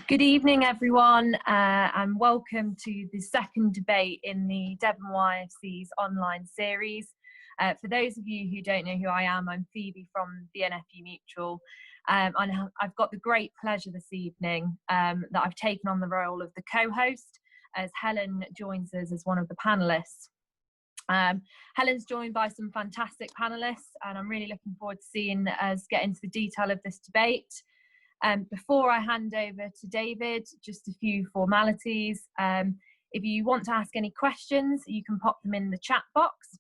Good evening, everyone, and welcome to the second debate in the Devon YFC's online series. For those of you who don't know who I am, I'm Phoebe from the NFU Mutual, and I've got the great pleasure this evening that I've taken on the role of the co-host as Helen joins us as one of the panellists. Helen's joined by some fantastic panellists, and I'm really looking forward to seeing us get into the detail of this debate. Before I hand over to David, just a few formalities. If you want to ask any questions, you can pop them in the chat box.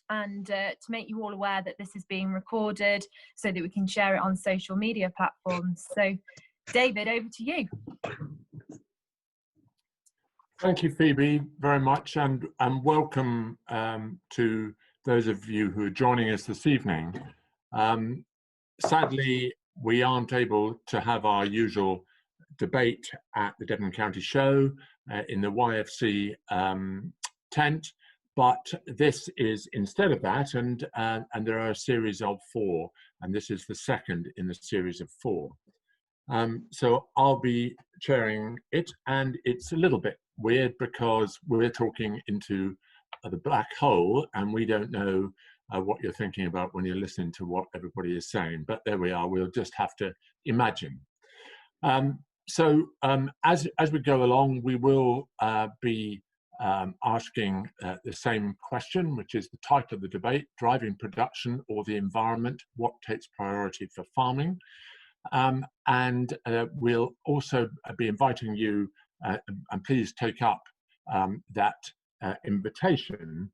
And to make you all aware that this is being recorded so that we can share it on social media platforms. So, David, over to you. Thank you, Phoebe, very much, and welcome to those of you who are joining us this evening. Sadly, we aren't able to have our usual debate at the Devon County Show in the YFC tent, but this is instead of that, and there are a series of 4, and this is the second in the series of 4. So I'll be chairing it, and it's a little bit weird because we're talking into the black hole, and we don't know what you're thinking about when you're listening to what everybody is saying, but there we are. We'll just have to imagine. As we go along, we will be asking the same question, which is the title of the debate: driving production or the environment, what takes priority for farming? And we'll also be inviting you, and please take up that invitation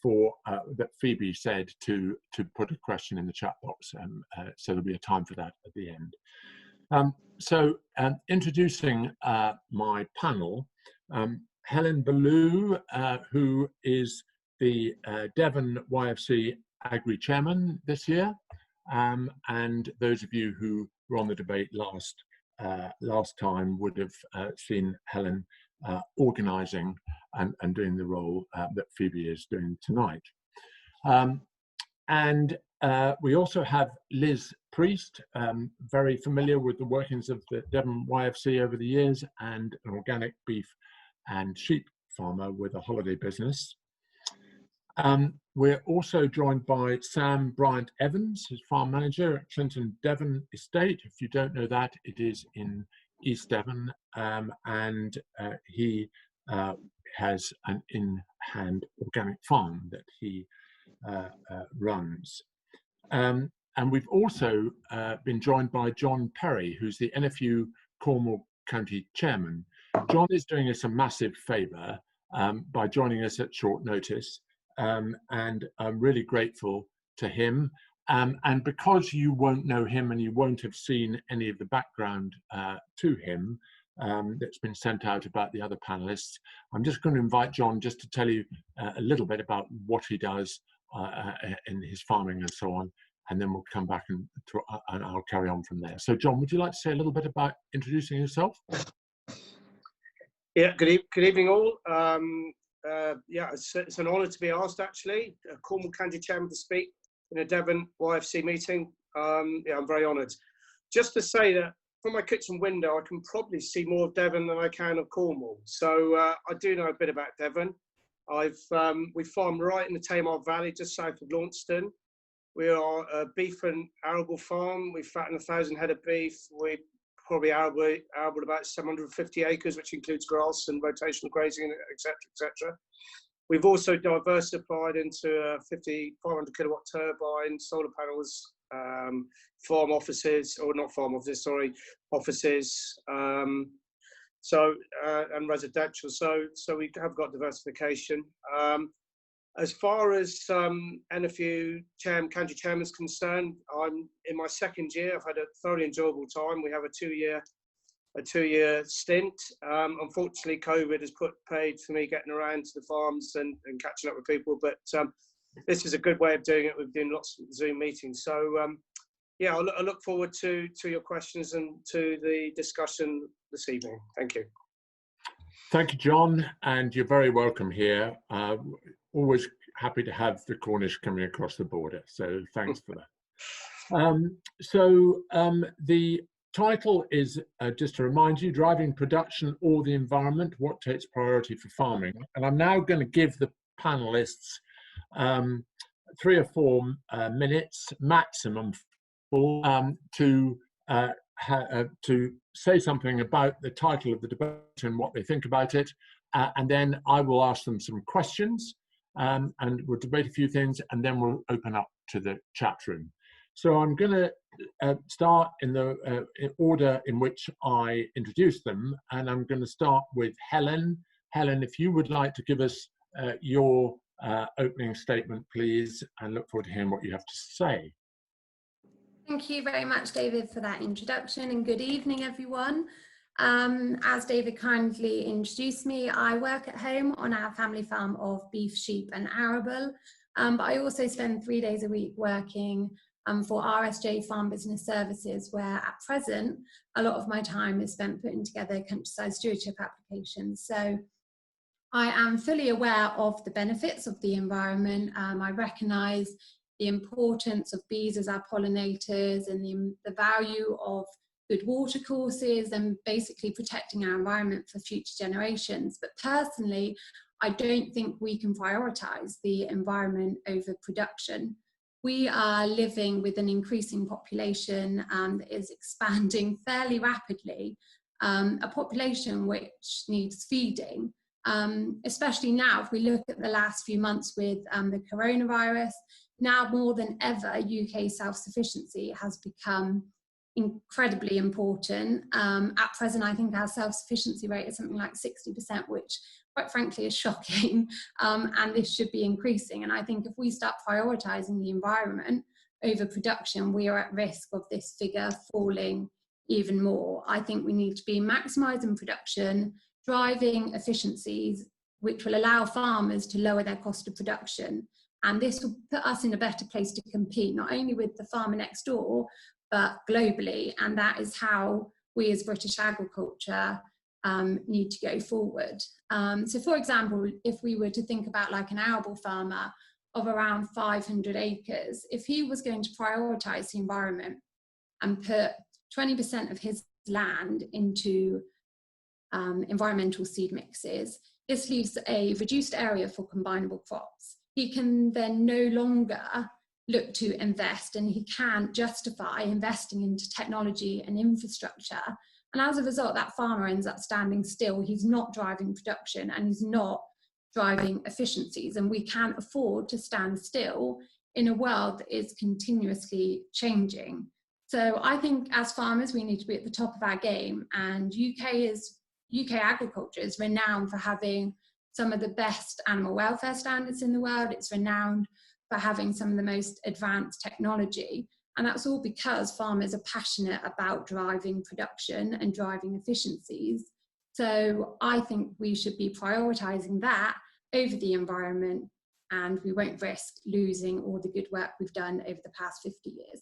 for that Phoebe said to put a question in the chat box, so there'll be a time for that at the end. Introducing my panel, Helen Bellew, who is the Devon YFC Agri Chairman this year, and those of you who were on the debate last time would have seen Helen organising and doing the role that Phoebe is doing tonight. We also have Liz Priest, very familiar with the workings of the Devon YFC over the years, and an organic beef and sheep farmer with a holiday business. We're also joined by Sam Briant-Evans, who's farm manager at Clinton Devon Estate. If you don't know that, it is in East Devon, and he has an in-hand organic farm that he runs. And we've also been joined by Jon Perry, who's the NFU Cornwall County Chairman. Jon is doing us a massive favour by joining us at short notice, and I'm really grateful to him. And because you won't know him and you won't have seen any of the background to him that's been sent out about the other panelists, I'm just going to invite Jon just to tell you a little bit about what he does in his farming and so on, and then we'll come back and I'll carry on from there. So Jon, would you like to say a little bit about introducing yourself? Yeah, good evening all. Yeah, it's an honour to be asked, actually, Cornwall County Chairman, to speak in a Devon YFC meeting. Yeah, I'm very honoured. Just to say that from my kitchen window, I can probably see more of Devon than I can of Cornwall. So I do know a bit about Devon. We farm right in the Tamar Valley, just south of Launceston. We are a beef and arable farm. We fatten 1,000 head of beef. We probably arable about 750 acres, which includes grass and rotational grazing, etc., etc. We've also diversified into a 500 kilowatt turbine, solar panels, farm offices, or not farm offices, sorry, offices, and residential. So we have got diversification. As far as NFU County Chairman is concerned, I'm in my second year. I've had a thoroughly enjoyable time. We have a two-year stint. Unfortunately, COVID has put paid for me getting around to the farms and catching up with people, but this is a good way of doing it. We've been doing lots of Zoom meetings. So yeah, I look forward to your questions and to the discussion this evening. Thank you. Thank you, Jon, and you're very welcome here. Always happy to have the Cornish coming across the border, so thanks for that. The title is, just to remind you, Driving Production or the Environment, What Takes Priority for Farming? And I'm now going to give the panelists 3 or 4 minutes maximum to say something about the title of the debate and what they think about it, and then I will ask them some questions, and we'll debate a few things, and then we'll open up to the chat room. So I'm going to start in the order in which I introduced them, and I'm going to start with Helen. Helen, if you would like to give us your opening statement, please, and look forward to hearing what you have to say. Thank you very much, David, for that introduction, and good evening, everyone. As David kindly introduced me, I work at home on our family farm of beef, sheep and arable, but I also spend 3 days a week working for RSJ Farm Business Services, where at present a lot of my time is spent putting together countryside stewardship applications. So I am fully aware of the benefits of the environment. I recognise the importance of bees as our pollinators and the value of good water courses and basically protecting our environment for future generations. But personally, I don't think we can prioritise the environment over production. We are living with an increasing population that is expanding fairly rapidly, a population which needs feeding, especially now if we look at the last few months with the coronavirus. Now more than ever, UK self-sufficiency has become incredibly important. At present, I think our self-sufficiency rate is something like 60%, which quite frankly is shocking, and this should be increasing. And I think if we start prioritising the environment over production, we are at risk of this figure falling even more. I think we need to be maximising production, driving efficiencies, which will allow farmers to lower their cost of production. And this will put us in a better place to compete, not only with the farmer next door, but globally. And that is how we as British agriculture need to go forward. So for example, if we were to think about like an arable farmer of around 500 acres, if he was going to prioritise the environment and put 20% of his land into environmental seed mixes, this leaves a reduced area for combinable crops. He can then no longer look to invest, and he can justify investing into technology and infrastructure. And as a result, that farmer ends up standing still. He's not driving production and he's not driving efficiencies. And we can't afford to stand still in a world that is continuously changing. So I think as farmers, we need to be at the top of our game. And UK agriculture is renowned for having some of the best animal welfare standards in the world. It's renowned for having some of the most advanced technology. And that's all because farmers are passionate about driving production and driving efficiencies. So I think we should be prioritising that over the environment, and we won't risk losing all the good work we've done over the past 50 years.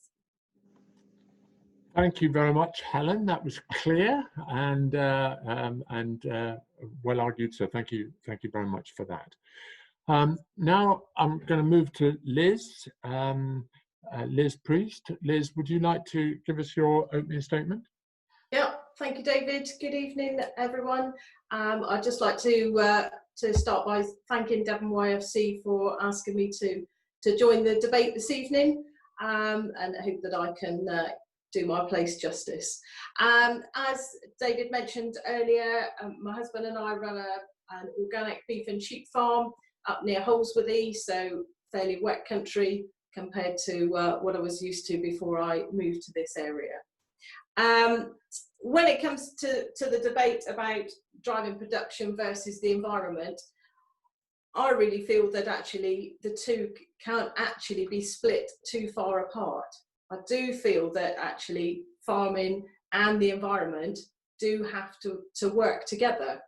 Thank you very much, Helen. That was clear and well argued. So thank you very much for that. Now I'm going to move to Liz. Liz Priest. Liz, would you like to give us your opening statement? Yeah, thank you, David. Good evening, everyone. I'd just like to start by thanking Devon YFC for asking me to join the debate this evening, and I hope that I can do my place justice. As David mentioned earlier, my husband and I run an organic beef and sheep farm up near Holsworthy, so fairly wet country compared to what I was used to before I moved to this area. When it comes to the debate about driving production versus the environment, I really feel that actually the two can't actually be split too far apart. I do feel that actually farming and the environment do have to work together.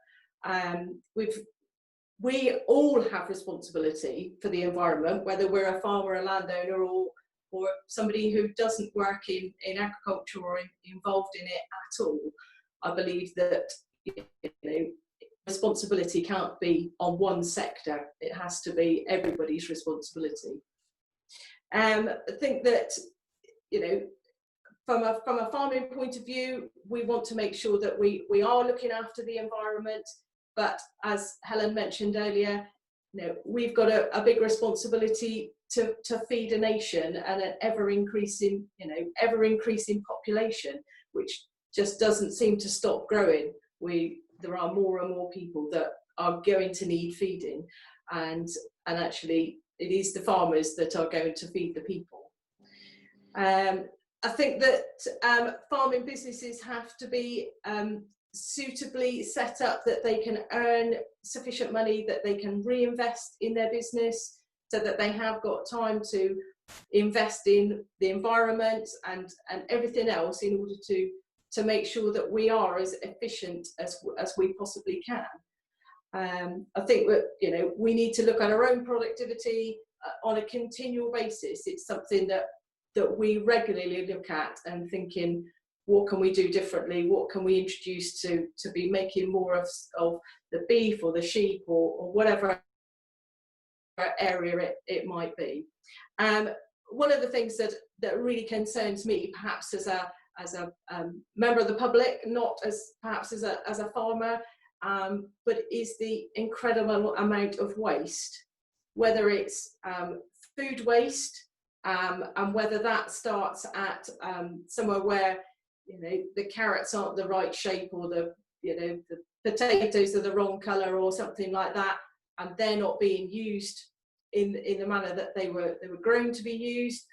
We all have responsibility for the environment, whether we're a farmer, a landowner, or somebody who doesn't work in agriculture or involved in it at all. I believe that responsibility can't be on one sector. It has to be everybody's responsibility. I think that from a farming point of view, we want to make sure that we are looking after the environment. But as Helen mentioned earlier, we've got a big responsibility to feed a nation and an ever increasing population, which just doesn't seem to stop growing. There are more and more people that are going to need feeding, and actually it is the farmers that are going to feed the people. I think that farming businesses have to be suitably set up that they can earn sufficient money that they can reinvest in their business, so that they have got time to invest in the environment and everything else in order to make sure that we are as efficient as we possibly can. I think that we need to look at our own productivity on a continual basis. It's something that we regularly look at and thinking, what can we do differently? What can we introduce to be making more of the beef or the sheep or whatever area it might be. One of the things that really concerns me, perhaps as a member of the public, not perhaps as a farmer, but is the incredible amount of waste, whether it's food waste, and whether that starts at somewhere where the carrots aren't the right shape, or the potatoes are the wrong colour or something like that, and they're not being used in the manner that they were grown to be used,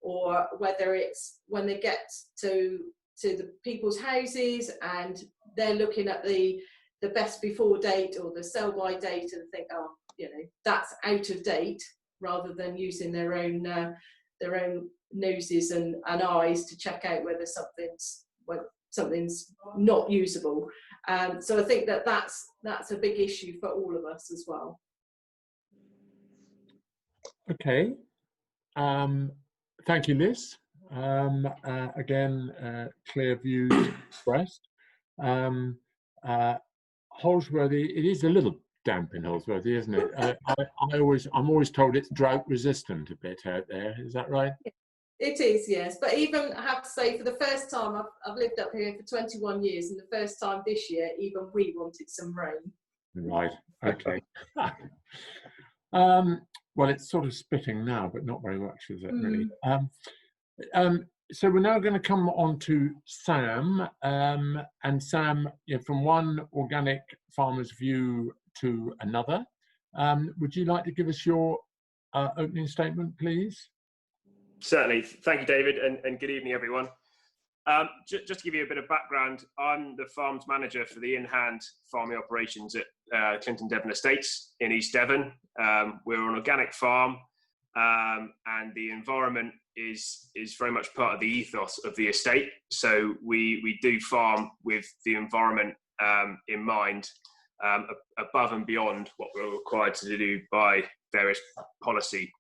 or whether it's when they get to the people's houses and they're looking at the best before date or the sell by date and think, oh, that's out of date, rather than using their own noses and eyes to check out whether something's not usable. So I think that's a big issue for all of us as well. Okay, thank you, Liz. Again, clear views expressed. Holsworthy, it is a little damp in Holsworthy, isn't it? I'm always told it's drought resistant a bit out there. Is that right? It is, yes. But even I have to say, for the first time, I've lived up here for 21 years, and the first time this year, even we wanted some rain. Right. Okay. Well, it's sort of spitting now, but not very much, is it, really? So we're now going to come on to Sam. And Sam, from one organic farmer's view to another, would you like to give us your opening statement, please? Certainly. Thank you, David, and good evening, everyone. Just to give you a bit of background, I'm the farms manager for the in-hand farming operations at Clinton Devon Estates in East Devon. We're an organic farm, and the environment is very much part of the ethos of the estate. So we do farm with the environment in mind, above and beyond what we're required to do by various policy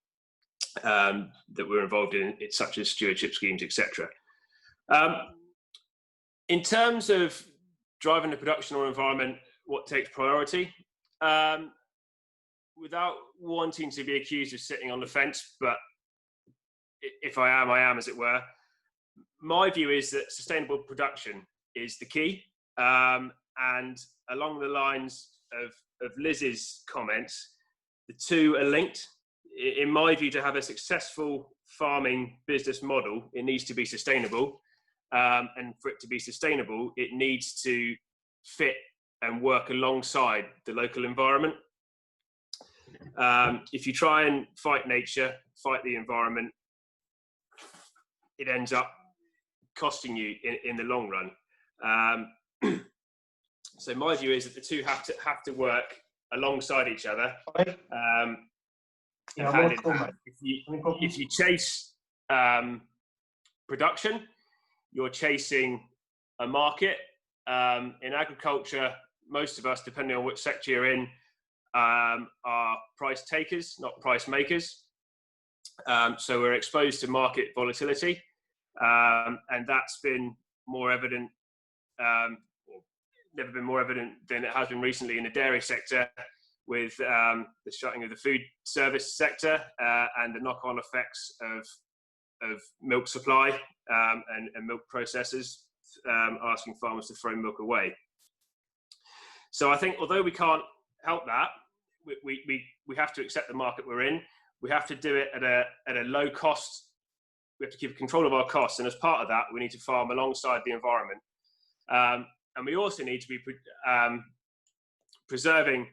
that we're involved in, such as stewardship schemes, etc. In terms of driving the production or environment, what takes priority? Without wanting to be accused of sitting on the fence, but if I am, as it were, my view is that sustainable production is the key. And along the lines of Liz's comments, the two are linked. In my view, to have a successful farming business model, it needs to be sustainable. And for it to be sustainable, it needs to fit and work alongside the local environment. If you try and fight nature, fight the environment, it ends up costing you in the long run. So my view is that the two have to work alongside each other. If you chase production, you're chasing a market. In agriculture, most of us, depending on which sector you're in, are price takers, not price makers. So we're exposed to market volatility, and that's been more evident, or never been more evident than it has been recently in the dairy sector, with the shutting of the food service sector and the knock-on effects of milk supply and milk processors asking farmers to throw milk away. So I think although we can't help that, we have to accept the market we're in. We have to do it at a low cost. We have to keep control of our costs, and as part of that, we need to farm alongside the environment. And we also need to be preserving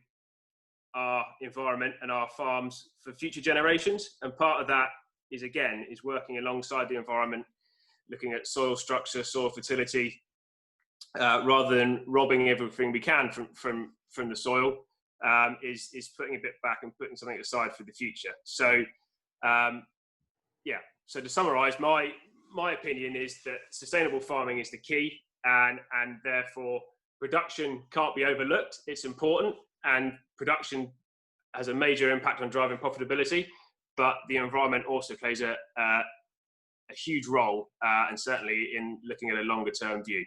our environment and our farms for future generations. And part of that is working alongside the environment, looking at soil structure, soil fertility, rather than robbing everything we can from the soil. Is putting a bit back and putting something aside for the future. So, So to summarise, my opinion is that sustainable farming is the key, and therefore production can't be overlooked. It's important, and production has a major impact on driving profitability. But the environment also plays a huge role, and certainly in looking at a longer term view.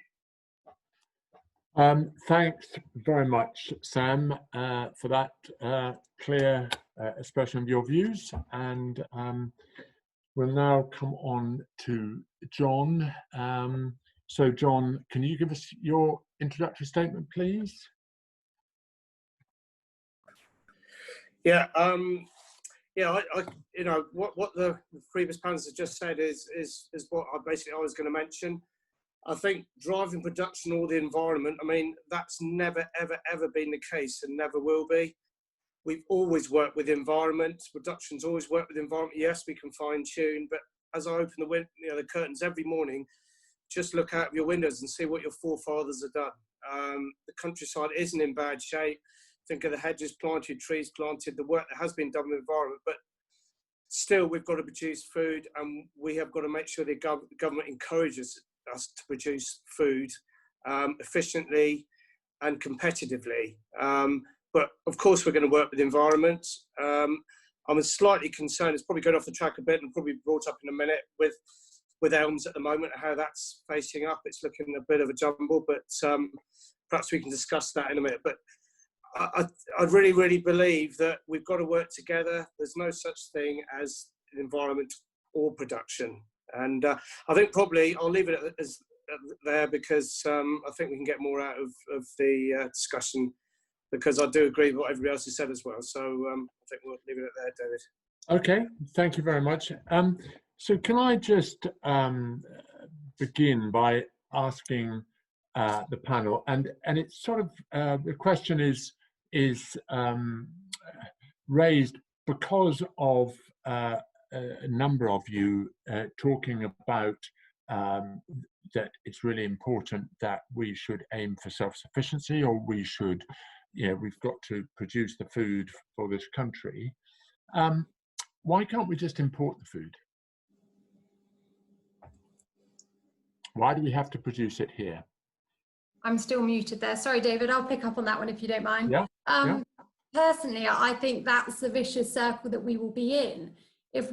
Thanks very much, Sam, for that clear expression of your views. And we'll now come on to Jon. So, Jon, can you give us your introductory statement, please? Yeah, I you know, what the previous panelists have just said is what I was going to mention. I think driving production or the environment, I mean, that's never, ever been the case and never will be. We've always worked with environment. Production's always worked with environment. Yes, we can fine tune, but as I open the curtains every morning, just look out of your windows and see what your forefathers have done. The countryside isn't in bad shape. Think of the hedges planted, trees planted, the work that has been done with the environment, but still we've got to produce food, and we have got to make sure the government encourages us to produce food efficiently and competitively. But of course we're going to work with the environment. I'm slightly concerned, it's probably going off the track a bit and probably brought up in a minute, with elms at the moment, how that's facing up. It's looking a bit of a jumble, but perhaps we can discuss that in a minute. But I really, really believe that we've got to work together. There's no such thing as environment or production. And I think probably I'll leave it there because I think we can get more out of the discussion, because I do agree with what everybody else has said as well. So I think we'll leave it there, David. Okay, thank you very much. So can I just begin by asking the panel, and it's sort of the question is raised because of a number of you talking about that it's really important that we should aim for self-sufficiency, or we should, we've got to produce the food for this country. Why can't we just import the food? Why do we have to produce it here? I'm still muted there. Sorry, David, I'll pick up on that one if you don't mind. Yeah. Personally, I think that's the vicious circle that we will be in. If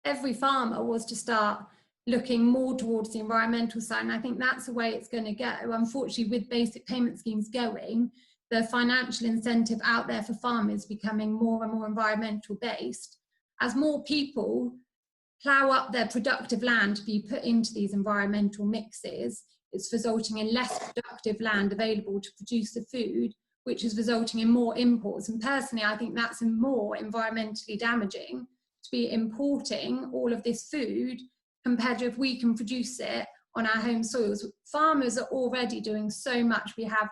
every farmer was to start looking more towards the environmental side, and I think that's the way it's going to go. Unfortunately, with basic payment schemes going, the financial incentive out there for farmers becoming more and more environmental based. As more people plough up their productive land to be put into these environmental mixes, it's resulting in less productive land available to produce the food, which is resulting in more imports. And personally, I think that's more environmentally damaging to be importing all of this food compared to if we can produce it on our home soils. Farmers are already doing so much. We have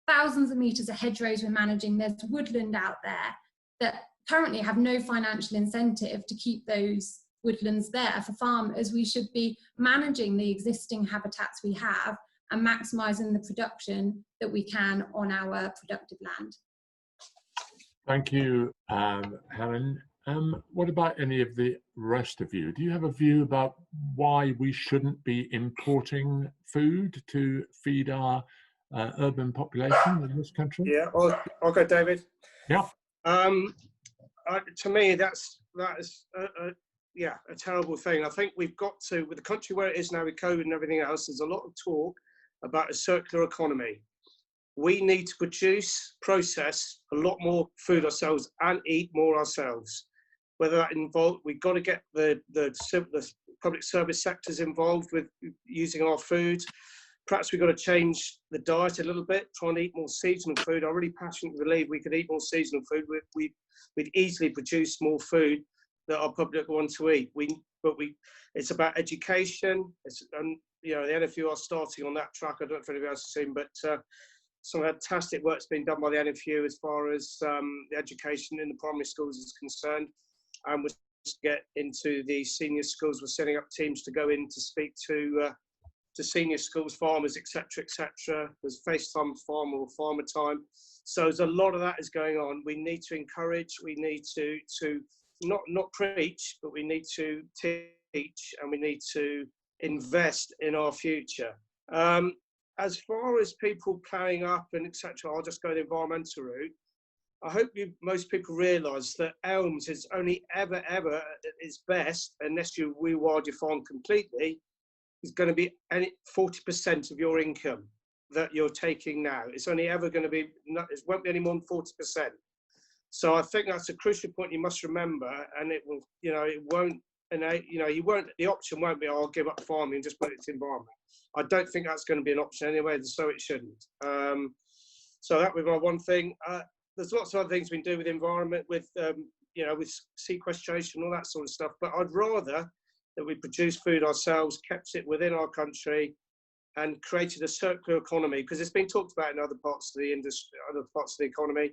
thousands of metres of hedgerows we're managing. There's woodland out there that currently have no financial incentive to keep those woodlands there for farmers. We should be managing the existing habitats we have and maximising the production that we can on our productive land. Thank you, Helen. What about any of the rest of you? Do you have a view about why we shouldn't be importing food to feed our urban population in this country? Yeah, I'll go, David. Yeah. To me, that is a terrible thing. I think we've got to, with the country where it is now with COVID and everything else, there's a lot of talk about a circular economy. We need to process a lot more food ourselves and eat more ourselves. whether that involves, we've got to get the public service sectors involved with using our food. Perhaps we've got to change the diet a little bit, try and eat more seasonal food. I really passionately believe we could eat more seasonal food. We'd easily produce more food that our public want to eat. It's about education. The NFU are starting on that track. I don't know if anybody else has seen, but some fantastic work's been done by the NFU as far as the education in the primary schools is concerned. And we'll get into the senior schools. We're setting up teams to go in to speak to senior schools, farmers, etc., etc. There's FaceTime farmer or farmer time. So there's a lot of that is going on. We need to encourage. We need to not preach, but we need to teach, and we need to invest in our future. As far as people playing up and etc., I'll just go the environmental route. I hope most people realise that elms is only ever at its best, unless you rewild your farm completely, is going to be 40% of your income that you're taking now. It's only ever going to be, it won't be any more than 40%. So I think that's a crucial point you must remember, and it will, it won't, the option won't be, I'll give up farming and just put it to environment. I don't think that's going to be an option anyway, so it shouldn't. So that would be my one thing. There's lots of other things we can do with the environment, with sequestration, all that sort of stuff. But I'd rather that we produce food ourselves, kept it within our country, and created a circular economy, because it's been talked about in other parts of the industry, other parts of the economy,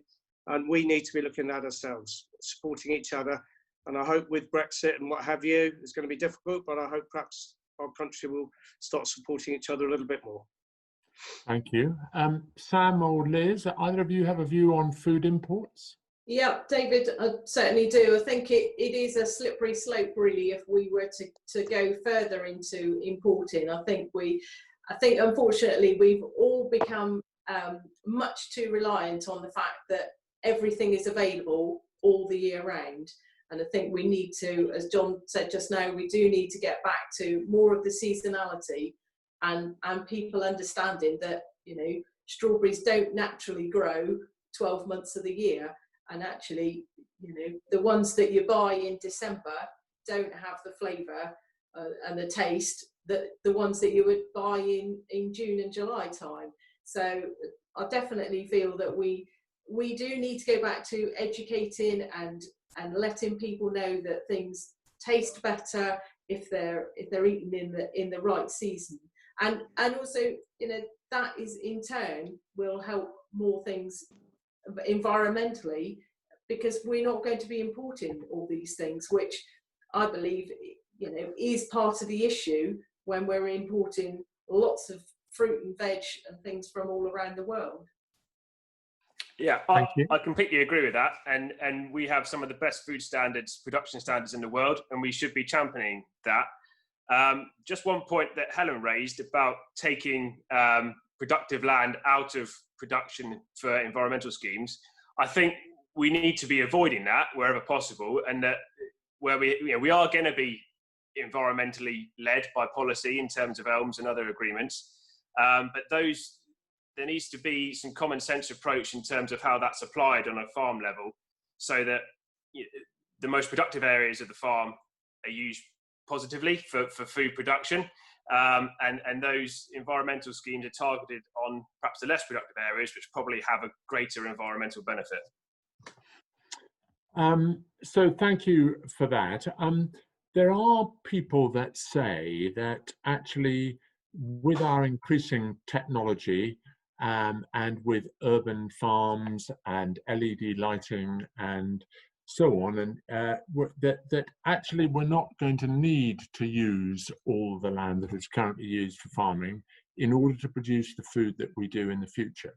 and we need to be looking at ourselves, supporting each other. And I hope with Brexit and what have you, it's going to be difficult, but I hope perhaps our country will start supporting each other a little bit more. Thank you. Sam or Liz, either of you have a view on food imports? Yeah, David, I certainly do. I think it is a slippery slope, really, if we were to go further into importing. I think unfortunately we've all become much too reliant on the fact that everything is available all the year round. And I think we need to, as Jon said just now, we do need to get back to more of the seasonality and people understanding that, strawberries don't naturally grow 12 months of the year. And actually, the ones that you buy in December don't have the flavour and the taste that the ones that you would buy in June and July time. So I definitely feel that we do need to go back to educating and letting people know that things taste better if they're eaten in the right season. And also, that is in turn will help more things environmentally, because we're not going to be importing all these things, which I believe is part of the issue when we're importing lots of fruit and veg and things from all around the world. Yeah, I completely agree with that, and we have some of the best food standards, production standards in the world, and we should be championing that. Just one point that Helen raised about taking productive land out of production for environmental schemes. I think we need to be avoiding that wherever possible, and that where we are going to be environmentally led by policy in terms of elms and other agreements, but there needs to be some common sense approach in terms of how that's applied on a farm level, so that the most productive areas of the farm are used positively for food production, and those environmental schemes are targeted on perhaps the less productive areas, which probably have a greater environmental benefit. So thank you for that. There are people that say that actually with our increasing technology and with urban farms and LED lighting and so on, and that actually we're not going to need to use all the land that is currently used for farming in order to produce the food that we do in the future.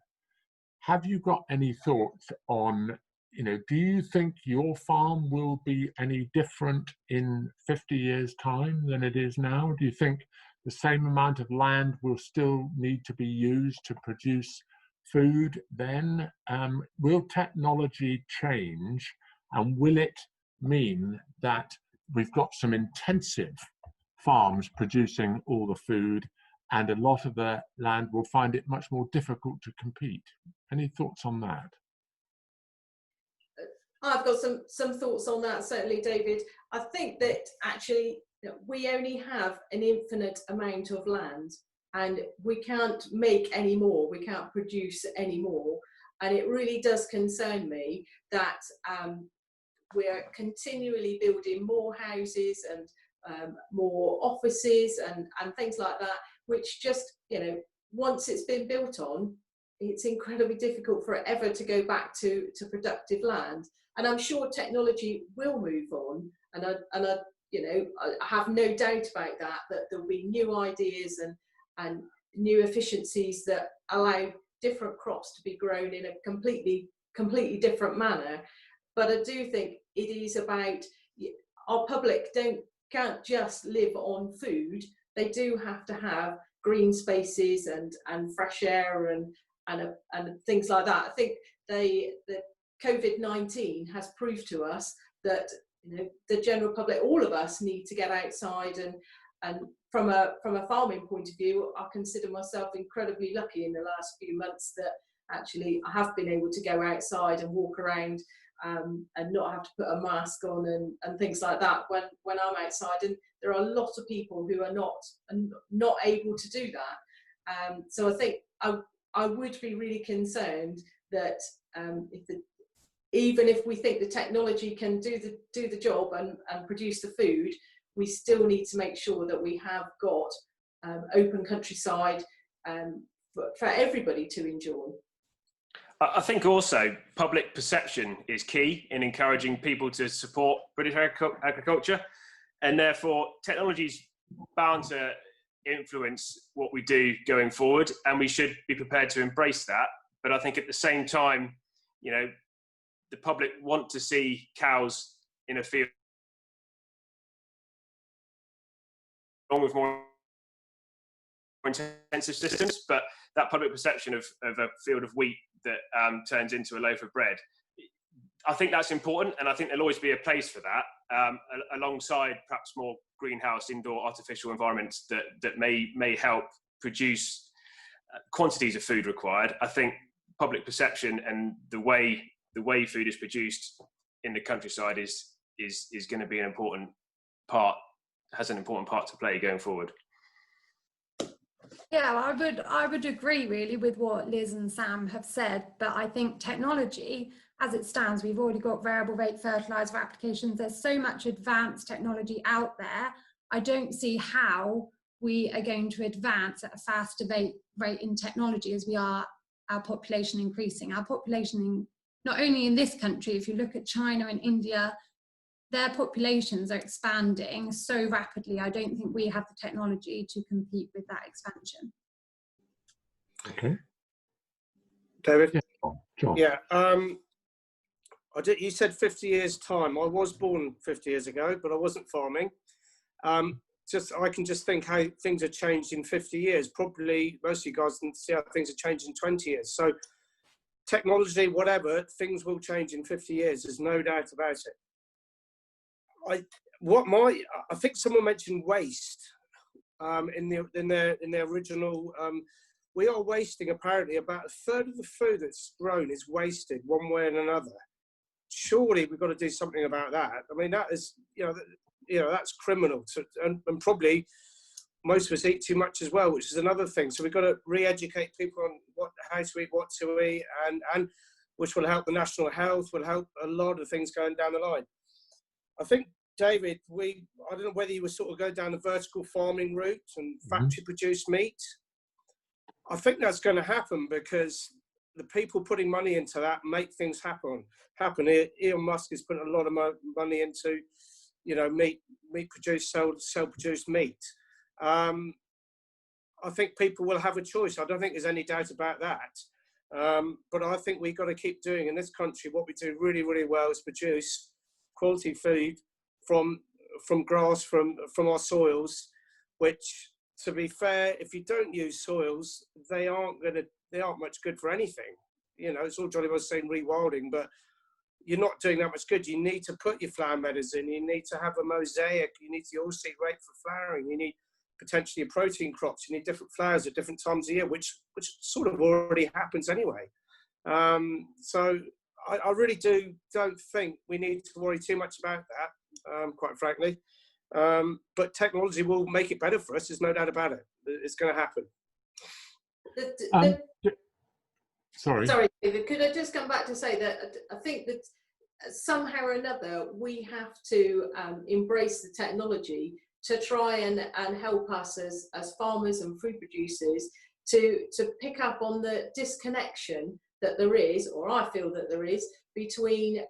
Have you got any thoughts on, do you think your farm will be any different in 50 years' time than it is now? Do you think the same amount of land will still need to be used to produce food then? Will technology change, and will it mean that we've got some intensive farms producing all the food and a lot of the land will find it much more difficult to compete? Any thoughts on that? I've got some thoughts on that, certainly, David. I think that actually we only have an infinite amount of land, and we can't make any more, we can't produce any more. And it really does concern me that we're continually building more houses and more offices and things like that, which just, once it's been built on, it's incredibly difficult for it ever to go back to productive land. And I'm sure technology will move on, and I have no doubt about that there'll be new ideas and new efficiencies that allow different crops to be grown in a completely different manner. But I do think it is about our public can't just live on food. They do have to have green spaces and fresh air and things like that. I think the COVID-19 has proved to us that the general public, all of us, need to get outside, and from a farming point of view, I consider myself incredibly lucky in the last few months that actually I have been able to go outside and walk around and not have to put a mask on and things like that when I'm outside. And there are a lot of people who are not able to do that. So I think I would be really concerned that even if we think the technology can do the job and produce the food, we still need to make sure that we have got open countryside for everybody to enjoy. I think also public perception is key in encouraging people to support British agriculture, and therefore technology is bound to influence what we do going forward, and we should be prepared to embrace that. But I think at the same time, the public want to see cows in a field along with more intensive systems, but that public perception of a field of wheat that turns into a loaf of bread, I think that's important, and I think there'll always be a place for that, alongside perhaps more greenhouse, indoor, artificial environments that may help produce quantities of food required. I think public perception and the way food is produced in the countryside is going to be an important part, has an important part to play going forward. Yeah, I would agree really with what Liz and Sam have said, but I think technology, as it stands, we've already got variable rate fertilizer applications. There's so much advanced technology out there. I don't see how we are going to advance at a faster rate in technology as we are our population increasing. Our population, not only in this country, if you look at China and India, their populations are expanding so rapidly. I don't think we have the technology to compete with that expansion. Okay. David? Yeah. Jon. Yeah. You said 50 years' time. I was born 50 years ago, but I wasn't farming. I can just think how things have changed in 50 years. Probably most of you guys can see how things have changed in 20 years. So technology, whatever, things will change in 50 years. There's no doubt about it. I think someone mentioned waste in their original. We are wasting apparently about a third of the food that's grown is wasted one way and another. Surely we've got to do something about that. I mean, that is that's criminal. And probably most of us eat too much as well, which is another thing. So we've got to re-educate people on how to eat, what to eat, and which will help the national health, will help a lot of things going down the line. I think, David, I don't know whether you were sort of going down the vertical farming route and factory-produced meat. I think that's going to happen because the people putting money into that make things happen. Elon Musk has put a lot of money into, meat-produced, cell-produced meat. I think people will have a choice. I don't think there's any doubt about that. But I think we've got to keep doing in this country what we do really, really well is produce quality food from grass, from our soils, which, to be fair, if you don't use soils, they aren't much good for anything. It's all jolly well saying rewilding, but you're not doing that much good. You need to put your flower meadows in. You need to have a mosaic. You need the oilseed rape for flowering. You need potentially a protein crops. You need different flowers at different times of year, which sort of already happens anyway. So I really don't think we need to worry too much about that, quite frankly. But technology will make it better for us. There's no doubt about it. It's going to happen. Sorry, David, could I just come back to say that I think that somehow or another we have to embrace the technology to try and help us as farmers and food producers to pick up on the disconnection that there is, or I feel that there is, between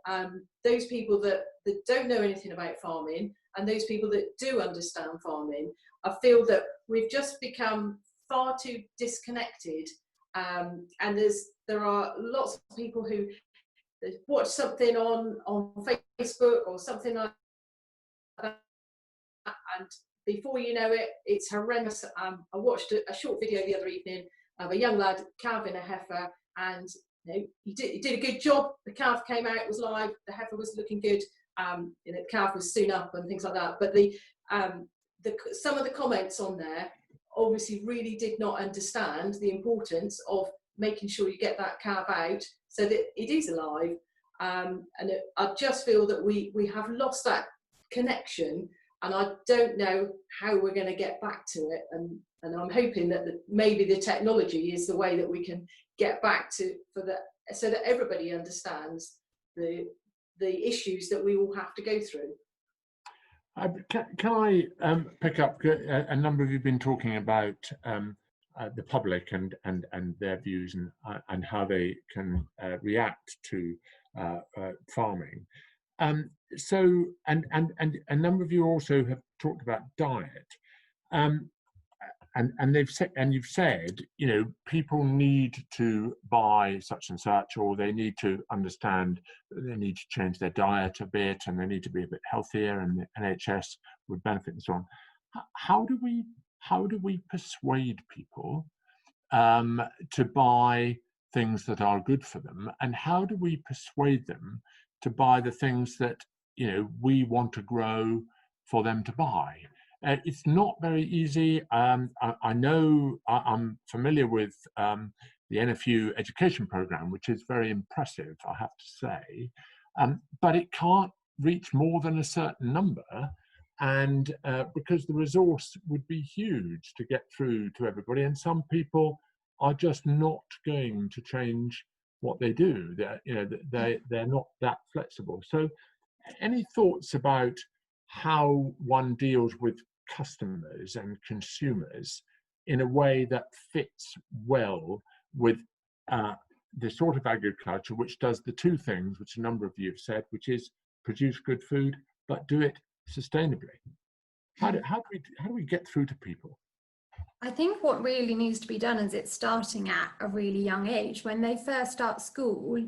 those people that don't know anything about farming and those people that do understand farming. I feel that we've just become far too disconnected, and there are lots of people who watch something on Facebook or something like that, and before you know it, it's horrendous. I watched a short video the other evening of a young lad calving a heifer, and he did a good job. The calf came out, it was live, the heifer was looking good, the calf was soon up and things like that. But some of the comments on there obviously really did not understand the importance of making sure you get that calf out so that it is alive. I just feel that we have lost that connection, and I don't know how we're going to get back to it. And I'm hoping that maybe the technology is the way that we can get back to so that everybody understands the issues that we all have to go through. Can I pick up? A number of you have been talking about the public and their views and how they can react to farming. So a number of you also have talked about diet, and they've said, and you've said, people need to buy such and such, or they need to understand that they need to change their diet a bit, and they need to be a bit healthier, and the NHS would benefit and so on. How do we persuade people to buy things that are good for them, and how do we persuade them to buy the things that we want to grow for them to buy? It's not very easy. I know I'm familiar with the NFU education program, which is very impressive, I have to say, but it can't reach more than a certain number, and because the resource would be huge to get through to everybody, and some people are just not going to change what they do. They're not that flexible. So, any thoughts about how one deals with customers and consumers in a way that fits well with the sort of agriculture which does the two things which a number of you have said, which is produce good food but do it sustainably? How do we get through to people? I think what really needs to be done is it's starting at a really young age. When they first start school,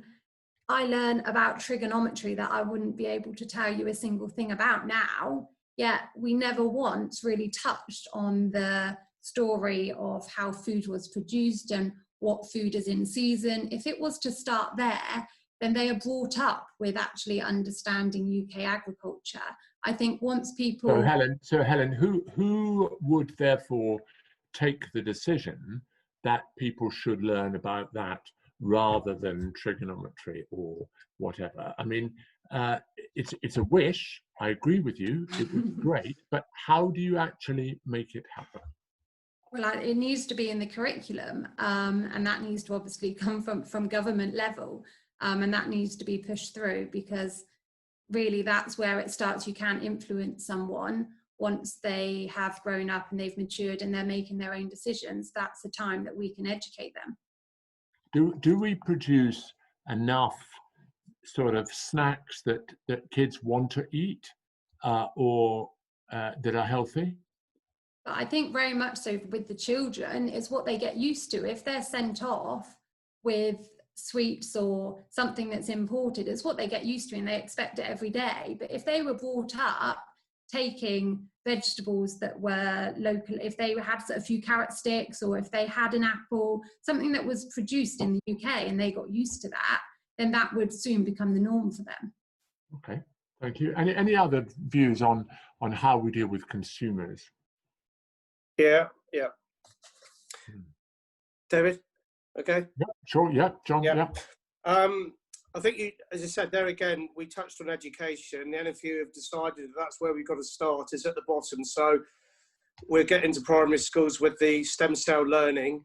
I learn about trigonometry that I wouldn't be able to tell you a single thing about now, yet we never once really touched on the story of how food was produced and what food is in season. If it was to start there, then they are brought up with actually understanding UK agriculture. I think once people... So Helen, who would therefore take the decision that people should learn about that rather than trigonometry or whatever? I mean, it's a wish. I agree with you. It would be great, but how do you actually make it happen? Well, it needs to be in the curriculum, and that needs to obviously come from government level, and that needs to be pushed through, because really that's where it starts. You can't influence someone once they have grown up and they've matured and they're making their own decisions. That's the time that we can educate them. Do we produce enough sort of snacks that kids want to eat or that are healthy? But I think very much so with the children, it's what they get used to. If they're sent off with sweets or something that's imported, it's what they get used to and they expect it every day. But if they were brought up taking vegetables that were local, if they had a few carrot sticks, or if they had an apple, something that was produced in the UK and they got used to that, then that would soon become the norm for them. Okay, thank you. Any other views on how we deal with consumers? Yeah. David, okay? Yeah, sure. Yeah, John. Yeah. I think, as I said, there again, we touched on education. The NFU have decided that that's where we've got to start, is at the bottom. So we're getting to primary schools with the stem cell learning.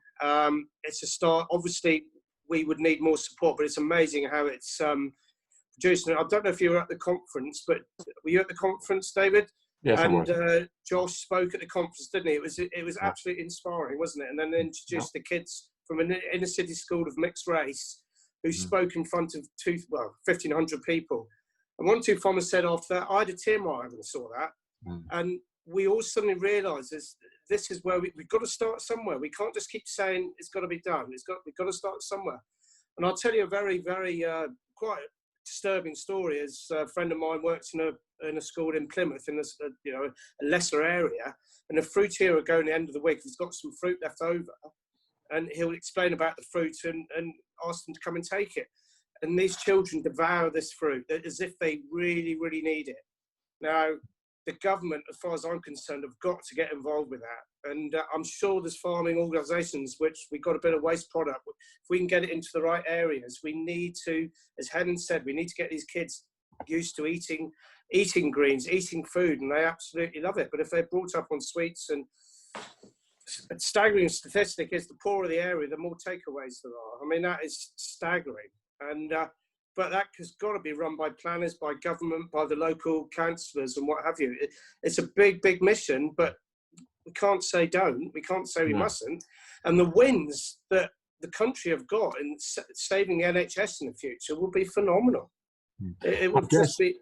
It's a start. Obviously, we would need more support, but it's amazing how it's producing. I don't know if you were at the conference, but were you at the conference, David? Yes, and I was. Josh spoke at the conference, didn't he? It was absolutely inspiring, wasn't it? And then they introduced the kids from an inner city school of mixed race who spoke in front of 1,500 people. And one or two farmers said after that, I had a tear in my eye when I saw that. And we all suddenly realised this is where we've got to start somewhere. We can't just keep saying it's got to be done. We've got to start somewhere. And I'll tell you a very, very quite disturbing story. As a friend of mine works in a school in Plymouth, in a lesser area, and the fruiteer will go in the end of the week. He's got some fruit left over, and he'll explain about the fruit and ask them to come and take it. And these children devour this fruit as if they really, really need it. Now, the government, as far as I'm concerned, have got to get involved with that. And I'm sure there's farming organisations which we've got a bit of waste product. If we can get it into the right areas, we need to, as Helen said, we need to get these kids used to eating greens, eating food, and they absolutely love it. But if they're brought up on sweets, and a staggering statistic is the poorer the area, the more takeaways there are. I mean, that is staggering. And but that has got to be run by planners, by government, by the local councillors and what have you. It's a big, big mission, but we can't say don't. We can't say we mustn't. And the wins that the country have got in saving the NHS in the future will be phenomenal. It will just be,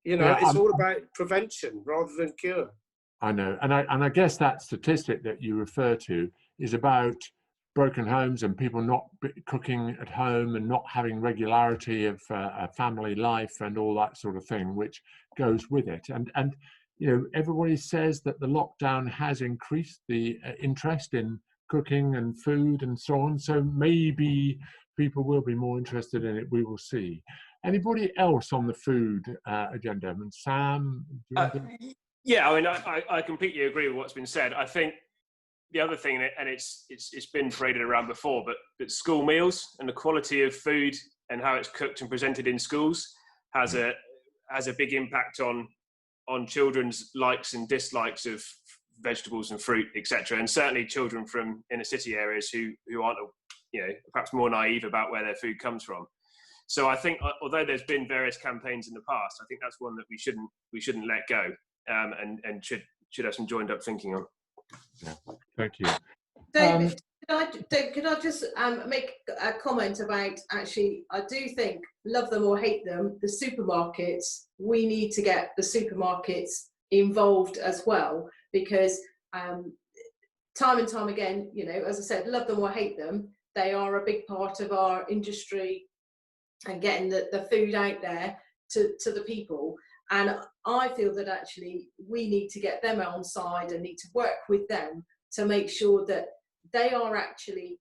it's all about prevention rather than cure. I know. And I guess that statistic that you refer to is about broken homes and people not cooking at home and not having regularity of family life and all that sort of thing, which goes with it. And everybody says that the lockdown has increased the interest in cooking and food and so on. So maybe people will be more interested in it. We will see. Anybody else on the food agenda? I mean, Sam? Yeah, I mean, I completely agree with what's been said. I think the other thing, and it's been paraded around before, but school meals and the quality of food and how it's cooked and presented in schools has a big impact on children's likes and dislikes of vegetables and fruit, etc. And certainly children from inner city areas who aren't, perhaps more naive about where their food comes from. So I think, although there's been various campaigns in the past, I think that's one that we shouldn't let go, and should have some joined up thinking on. Yeah, thank you. David, could I just make a comment about, actually, I do think, love them or hate them, the supermarkets, we need to get the supermarkets involved as well, because time and time again, as I said, love them or hate them, they are a big part of our industry and getting the food out there to the people. And I feel that actually we need to get them on side and need to work with them to make sure that they are actually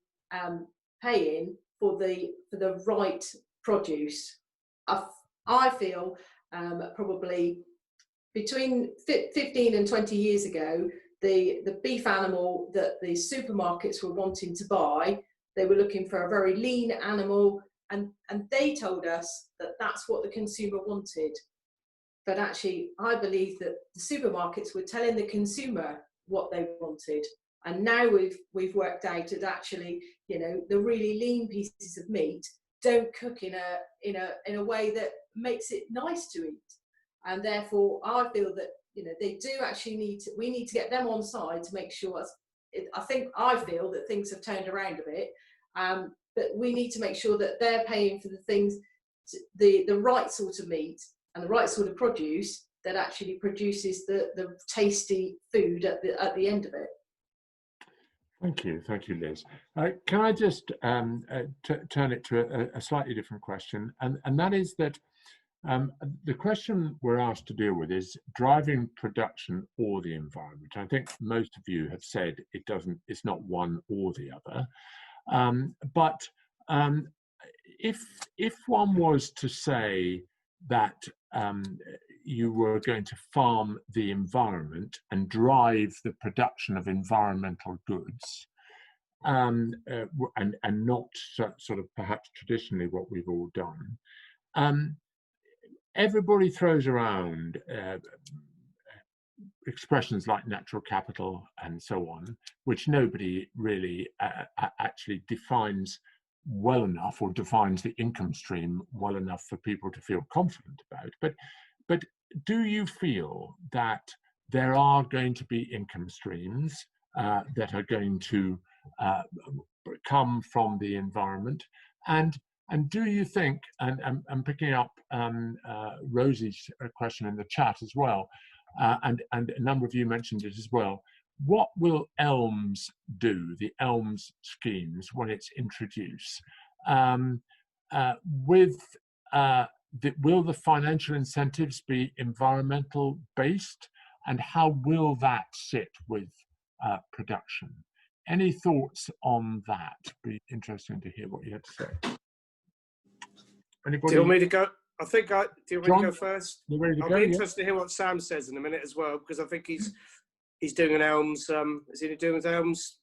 paying for the right produce. I feel probably between 15 and 20 years ago, the beef animal that the supermarkets were wanting to buy, they were looking for a very lean animal, and they told us that that's what the consumer wanted. But actually, I believe that the supermarkets were telling the consumer what they wanted. And now we've worked out that actually, the really lean pieces of meat don't cook in a way that makes it nice to eat. And therefore, I feel that they do actually we need to get them on side to make sure. I feel that things have turned around a bit, but we need to make sure that they're paying for the things, the right sort of meat and the right sort of produce that actually produces the tasty food at the end of it. Thank you, Liz. Can I just turn it to a slightly different question, and that is that the question we're asked to deal with is driving production or the environment. I think most of you have said it's not one or the other, but if one was to say that you were going to farm the environment and drive the production of environmental goods, and not sort of perhaps traditionally what we've all done. Everybody throws around expressions like natural capital and so on, which nobody really actually defines well enough, or defines the income stream well enough for people to feel confident about. But do you feel that there are going to be income streams that are going to come from the environment? And do you think, and I'm picking up Rosie's question in the chat as well, and a number of you mentioned it as well, what will ELMS do, the ELMS schemes, when it's introduced? Will the financial incentives be environmental based, and how will that sit with production? Any thoughts on that? Be interesting to hear what you had to say. Anybody? Do you want me to go? I think do you want me to go first? You ready to I'll go? be interested to hear what Sam says in a minute as well, because I think he's doing an ELMS. Is he doing with ELMS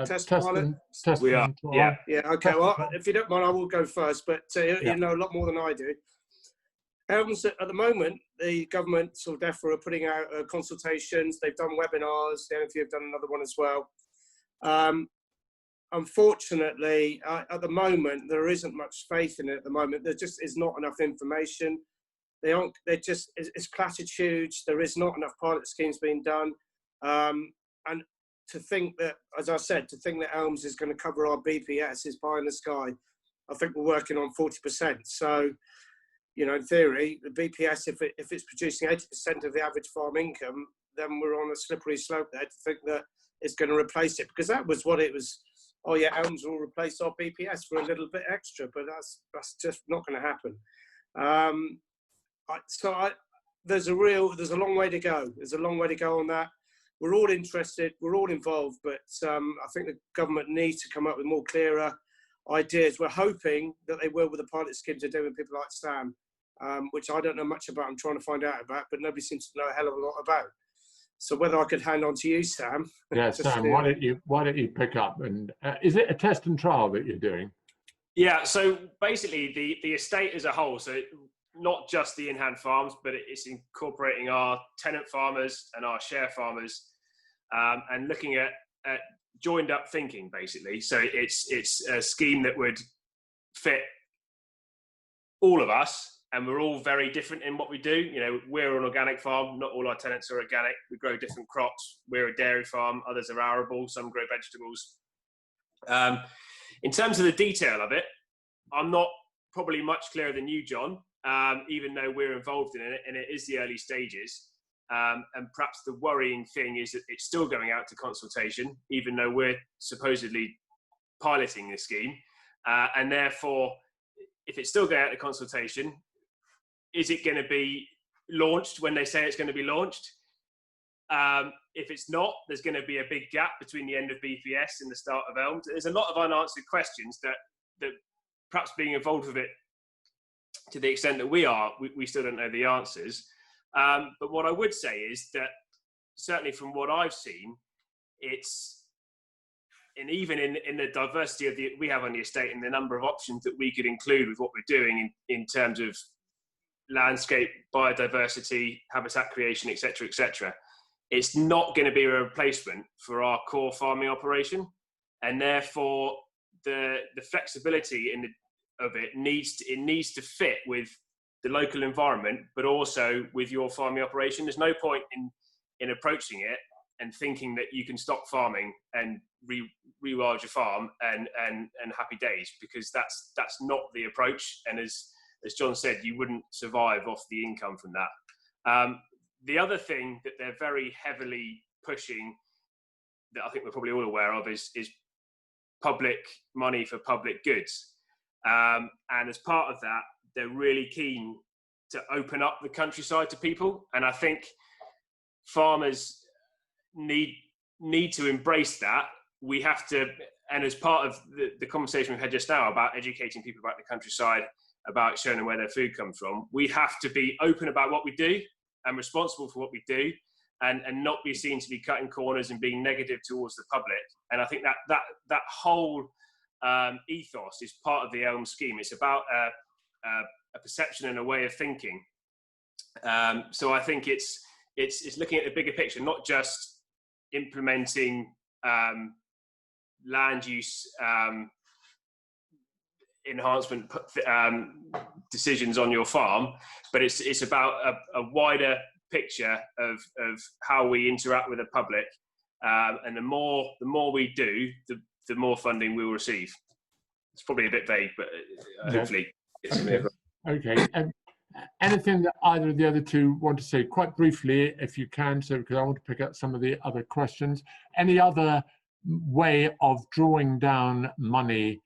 test pilot? We are. Yeah. Yeah. Okay. Well, if you don't mind, I will go first. But you know a lot more than I do. ELMS at the moment, the government, sort of DEFRA, are putting out consultations. They've done webinars. The NFU have done another one as well. Unfortunately, at the moment, there isn't much faith in it. At the moment, there just is not enough information. It's platitudes. There is not enough pilot schemes being done. And to think that, as I said, that ELMS is going to cover our BPS is pie in the sky. I think we're working on 40%. So, you know, in theory, the BPS, if it's producing 80% of the average farm income, then we're on a slippery slope there to think that it's going to replace it, because that was what it was. Oh yeah, ELMS will replace our BPS for a little bit extra, but that's just not going to happen. There's a long way to go. There's a long way to go on that. We're all interested, we're all involved, but I think the government needs to come up with more clearer ideas. We're hoping that they will with the pilot schemes they're doing with people like Sam, which I don't know much about. I'm trying to find out about, but nobody seems to know a hell of a lot about. So whether I could hand on to you, Sam. Yeah, Sam, why don't you pick up? And is it a test and trial that you're doing? Yeah, so basically the estate as a whole, so not just the in-hand farms, but it's incorporating our tenant farmers and our share farmers, and looking at joined up thinking, basically. So it's a scheme that would fit all of us, and we're all very different in what we do. You know, we're an organic farm. Not all our tenants are organic. We grow different crops. We're a dairy farm. Others are arable. Some grow vegetables. In terms of the detail of it, I'm not probably much clearer than you, John, even though we're involved in it, and it is the early stages. And perhaps the worrying thing is that it's still going out to consultation, even though we're supposedly piloting this scheme. And therefore, if it's still going out to consultation, is it going to be launched when they say it's going to be launched? If it's not, there's going to be a big gap between the end of BPS and the start of ELMS. There's a lot of unanswered questions that perhaps being involved with it to the extent that we are, we still don't know the answers. But what I would say is that certainly from what I've seen, and even in the diversity we have on the estate and the number of options that we could include with what we're doing in terms of landscape, biodiversity, habitat creation, etc., it's not going to be a replacement for our core farming operation, and therefore the flexibility of it needs to fit with the local environment, but also with your farming operation. There's no point in approaching it and thinking that you can stop farming and rewild your farm and happy days, because that's not the approach. And as John said, you wouldn't survive off the income from that. The other thing that they're very heavily pushing, that I think we're probably all aware of, is public money for public goods. And as part of that, they're really keen to open up the countryside to people. And I think farmers need to embrace that. We have to, and as part of the conversation we've had just now about educating people about the countryside, about showing them where their food comes from, we have to be open about what we do and responsible for what we do. and not be seen to be cutting corners and being negative towards the public. And I think that whole ethos is part of the Elm scheme. It's about a perception and a way of thinking. So I think it's looking at the bigger picture, not just implementing land use enhancement decisions on your farm, but it's about a wider picture of how we interact with the public, and the more we do, the more funding we'll receive. It's probably a bit vague, but hopefully it's okay. Anything that either of the other two want to say quite briefly, if you can, so because I want to pick up some of the other questions. Any other way of drawing down money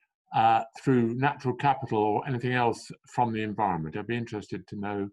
through natural capital or anything else from the environment? I'd be interested to know.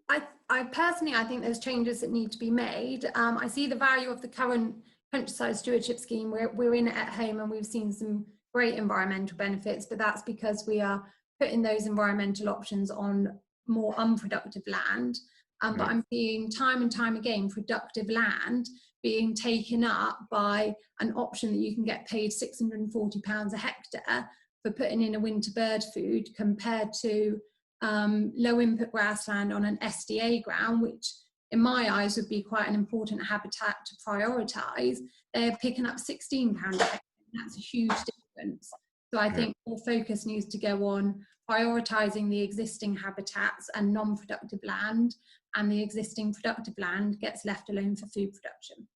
I personally, I think there's changes that need to be made. I see the value of the current countryside stewardship scheme. We're in it at home, and we've seen some great environmental benefits, but that's because we are putting those environmental options on more unproductive land. But I'm seeing time and time again productive land being taken up by an option that you can get paid £640 a hectare for putting in a winter bird food, compared to low input grassland on an SDA ground, which in my eyes would be quite an important habitat to prioritise. They're picking up £16 a hectare. That's a huge difference. So I think more focus needs to go on prioritising the existing habitats and non-productive land, and the existing productive land gets left alone for food production.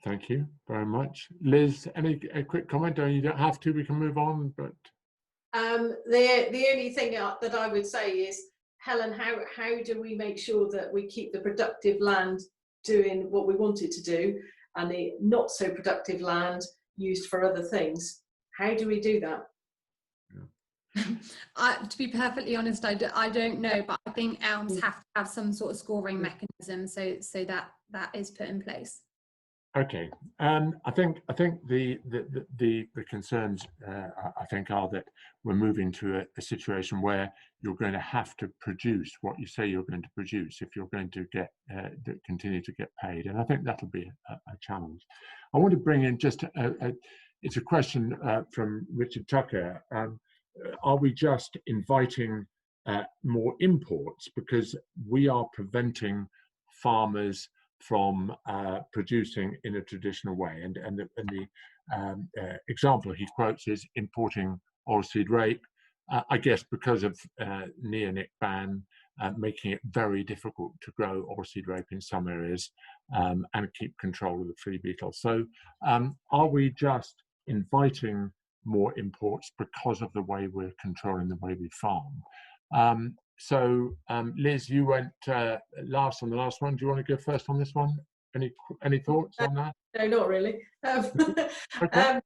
Thank you very much. Liz, a quick comment? You don't have to, we can move on, but... The only thing that I would say is, Helen, how do we make sure that we keep the productive land doing what we want it to do, and the not so productive land used for other things? How do we do that? To be perfectly honest, I don't know, but I think elms have to have some sort of scoring mechanism, so that is put in place. Okay, I think the concerns I think are that we're moving to a situation where you're going to have to produce what you say you're going to produce if you're going to get continue to get paid, and I think that'll be a challenge. I want to bring in just it's a question from Richard Tucker. Are we just inviting more imports because we are preventing farmers from producing in a traditional way? And the example he quotes is importing oilseed rape, I guess because of neonic ban, making it very difficult to grow oilseed rape in some areas and keep control of the flea beetle. So are we just inviting more imports because of the way we're controlling the way we farm? Liz, you went last on the last one. Do you want to go first on this one? Any thoughts on that? No, not really. Okay.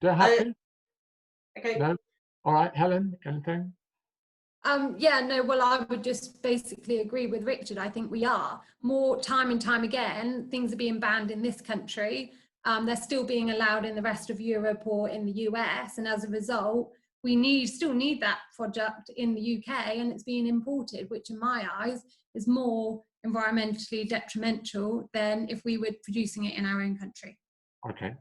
Do I have to? Okay. No? All right, Helen, anything? Yeah, no, well, I would just basically agree with Richard. I think we are. More time and time again, things are being banned in this country. They're still being allowed in the rest of Europe or in the US, and as a result, we still need that product in the UK, and it's being imported, which in my eyes is more environmentally detrimental than if we were producing it in our own country. Okay.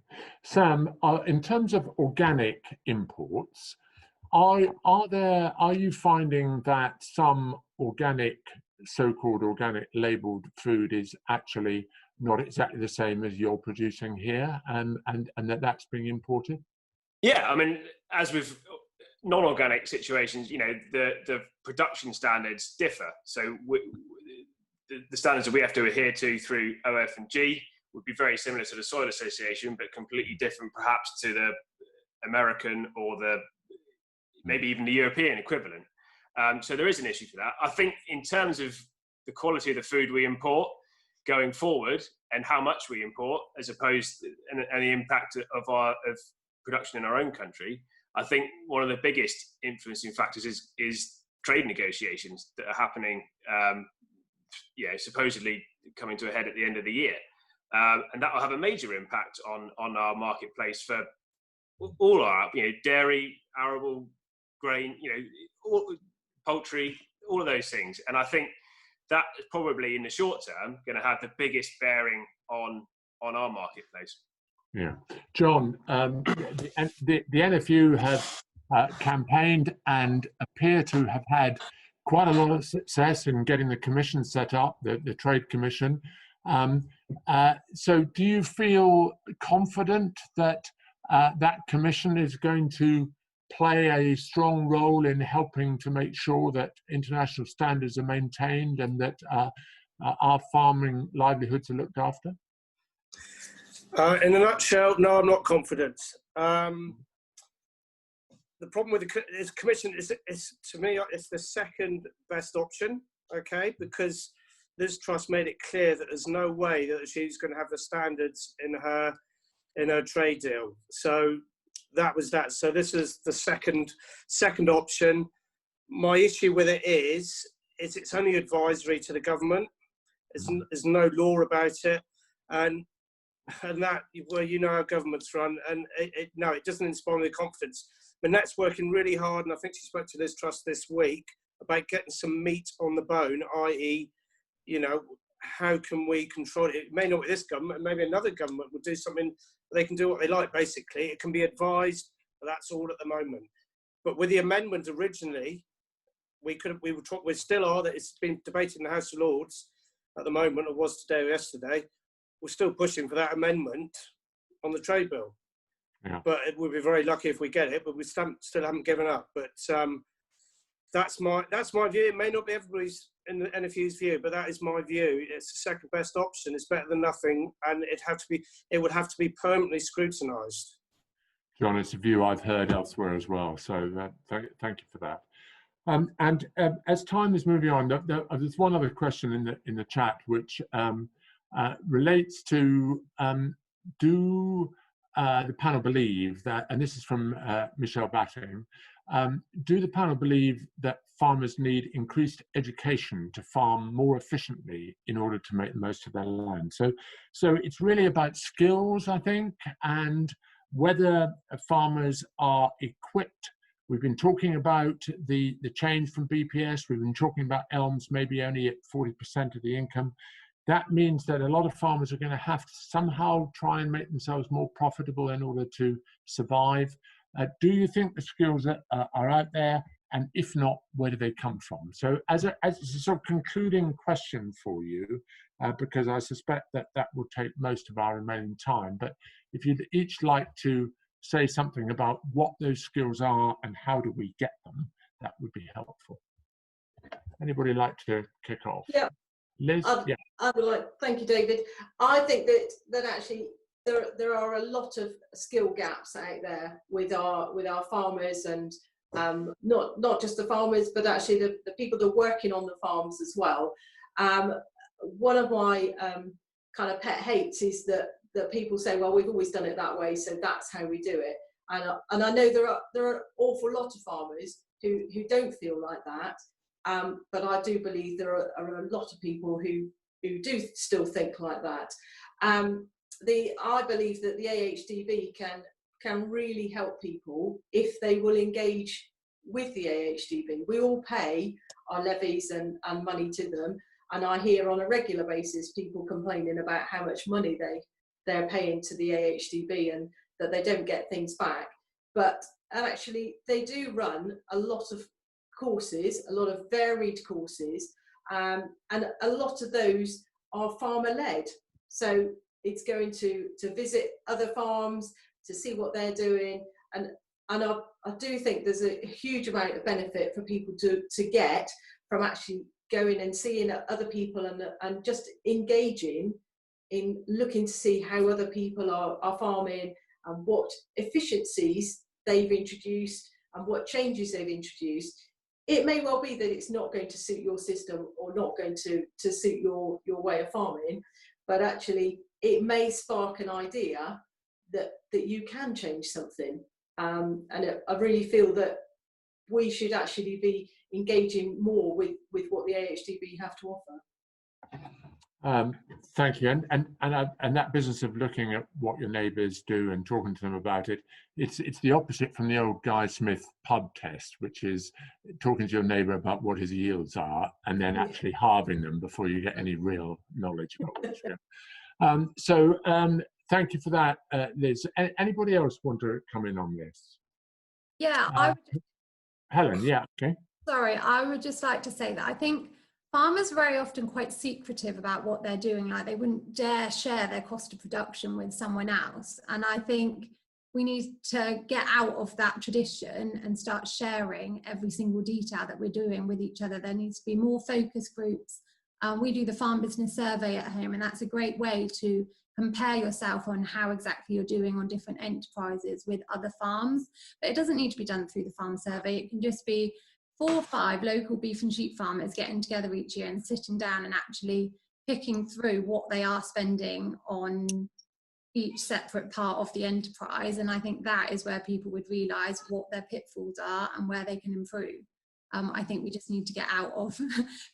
Sam, in terms of organic imports, are you finding that some organic, so-called organic labelled food is actually not exactly the same as you're producing here, and that's being imported? Yeah, I mean, as with non-organic situations, the production standards differ. So the standards that we have to adhere to through OF&G would be very similar to the Soil Association, but completely different perhaps to the American or maybe even the European equivalent. So there is an issue for that. I think in terms of the quality of the food we import going forward and how much we import, as opposed to and the impact of production in our own country, I think one of the biggest influencing factors is trade negotiations that are happening, supposedly coming to a head at the end of the year. And that will have a major impact on our marketplace for all our, dairy, arable, grain, poultry, all of those things. And I think that is probably in the short term going to have the biggest bearing on our marketplace. Yeah, Jon, the NFU have campaigned and appear to have had quite a lot of success in getting the commission set up, the Trade Commission. So do you feel confident that that commission is going to play a strong role in helping to make sure that international standards are maintained and that our farming livelihoods are looked after? In a nutshell, no, I'm not confident. The problem with the commission is, to me, it's the second best option, okay? Because Liz Truss made it clear that there's no way that she's going to have the standards in her trade deal. So that was that. So this is the second option. My issue with it is it's only advisory to the government. There's no law about it, and that, well, you know how governments run, and no, it doesn't inspire me confidence. Manette's working really hard, and I think she spoke to Liz Truss this week about getting some meat on the bone, i.e., you know, how can we control it? It may not be this government, maybe another government will do something. They can do what they like, basically. It can be advised, but that's all at the moment. But with the amendment originally, we still are, that it's been debated in the House of Lords at the moment, or was today or yesterday. We're still pushing for that amendment on the trade bill. Yeah. But we'll be very lucky if we get it, but we still haven't given up. But that's my view. It may not be everybody's in the NFU's view, but that is my view. It's the second best option. It's better than nothing, and it would have to be permanently scrutinised. Jon, it's a view I've heard elsewhere as well. So thank you for that. And as time is moving on, there's one other question in the chat which relates to do the panel believe that, and this is from Michelle Batting, do the panel believe that farmers need increased education to farm more efficiently in order to make the most of their land? So it's really about skills, I think, and whether farmers are equipped. We've been talking about the change from BPS. We've been talking about ELMS maybe only at 40% of the income. That means that a lot of farmers are going to have to somehow try and make themselves more profitable in order to survive. Do you think the skills are out there? And if not, where do they come from? So as a sort of concluding question for you, because I suspect that will take most of our remaining time, but if you'd each like to say something about what those skills are and how do we get them, that would be helpful. Anybody like to kick off? Yeah. Liz? Yeah. I would like, thank you, David. I think that actually there are a lot of skill gaps out there with our farmers, and not just the farmers, but actually the people that are working on the farms as well. One of my kind of pet hates is that people say, well, we've always done it that way, so that's how we do it. And I know there are an awful lot of farmers who don't feel like that. But I do believe there are a lot of people who do still think like that. I believe that the AHDB can really help people if they will engage with the AHDB. We all pay our levies and money to them, and I hear on a regular basis people complaining about how much money they're paying to the AHDB and that they don't get things back. But actually they do run a lot of courses, a lot of varied courses, and a lot of those are farmer led. So it's going to visit other farms to see what they're doing, and I do think there's a huge amount of benefit for people to get from actually going and seeing other people and just engaging in looking to see how other people are farming and what efficiencies they've introduced and what changes they've introduced. It may well be that it's not going to suit your system or not going to suit your way of farming, but actually it may spark an idea that you can change something. And I really feel that we should actually be engaging more with what the AHDB have to offer. Thank you. And that business of looking at what your neighbours do and talking to them about it, it's the opposite from the old Guy Smith pub test, which is talking to your neighbour about what his yields are and then actually halving them before you get any real knowledge about what you're doing. Thank you for that, Liz. Anybody else want to come in on this? Yeah, Helen, yeah, okay. Sorry, I would just like to say that I think farmers are very often quite secretive about what they're doing. Like they wouldn't dare share their cost of production with someone else. And I think we need to get out of that tradition and start sharing every single detail that we're doing with each other. There needs to be more focus groups. We do the farm business survey at home, and that's a great way to compare yourself on how exactly you're doing on different enterprises with other farms. But it doesn't need to be done through the farm survey. It can just be 4 or 5 local beef and sheep farmers getting together each year and sitting down and actually picking through what they are spending on each separate part of the enterprise. And I think that is where people would realise what their pitfalls are and where they can improve. I think we just need to get out of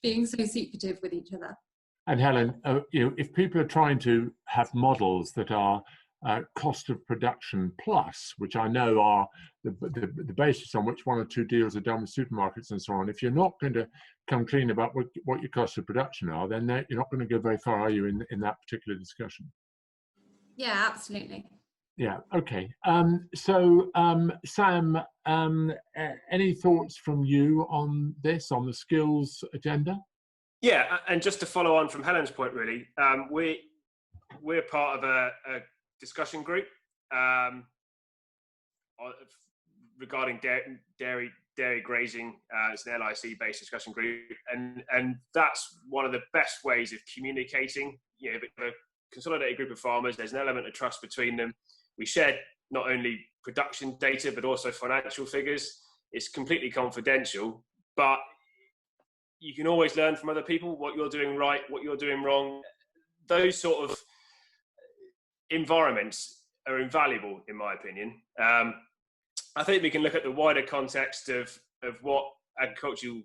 being so secretive with each other. And Helen, if people are trying to have models that are cost of production plus, which I know are the basis on which 1 or 2 deals are done with supermarkets and so on, if you're not going to come clean about what your costs of production are, then you're not going to go very far, are you, in that particular discussion? Yeah, absolutely. Yeah, okay. Sam, any thoughts from you on this, on the skills agenda? Yeah, and just to follow on from Helen's point, really, we're part of a discussion group regarding dairy grazing. It's an LIC-based discussion group, and that's one of the best ways of communicating. You know, a consolidated group of farmers, there's an element of trust between them. We share not only production data but also financial figures. It's completely confidential, but you can always learn from other people what you're doing right, what you're doing wrong. Those sort of environments are invaluable, in my opinion. I think we can look at the wider context of what agricultural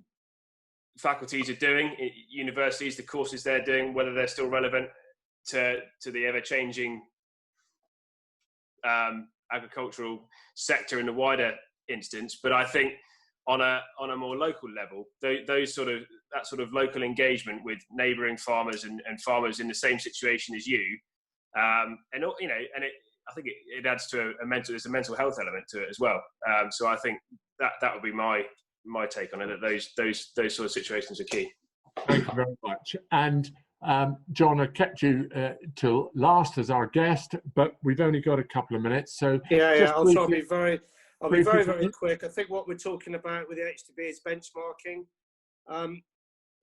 faculties are doing at universities, the courses they're doing, whether they're still relevant to the ever-changing agricultural sector in the wider instance. But I think on a more local level, that sort of local engagement with neighbouring farmers and farmers in the same situation as you, I think it adds to there's a mental health element to it as well. So I think that would be my take on it. That those sort of situations are key. Thank you very much. And Jon, I kept you till last as our guest, but we've only got a couple of minutes. So I'll try to be very quick. I think what we're talking about with the HDB is benchmarking.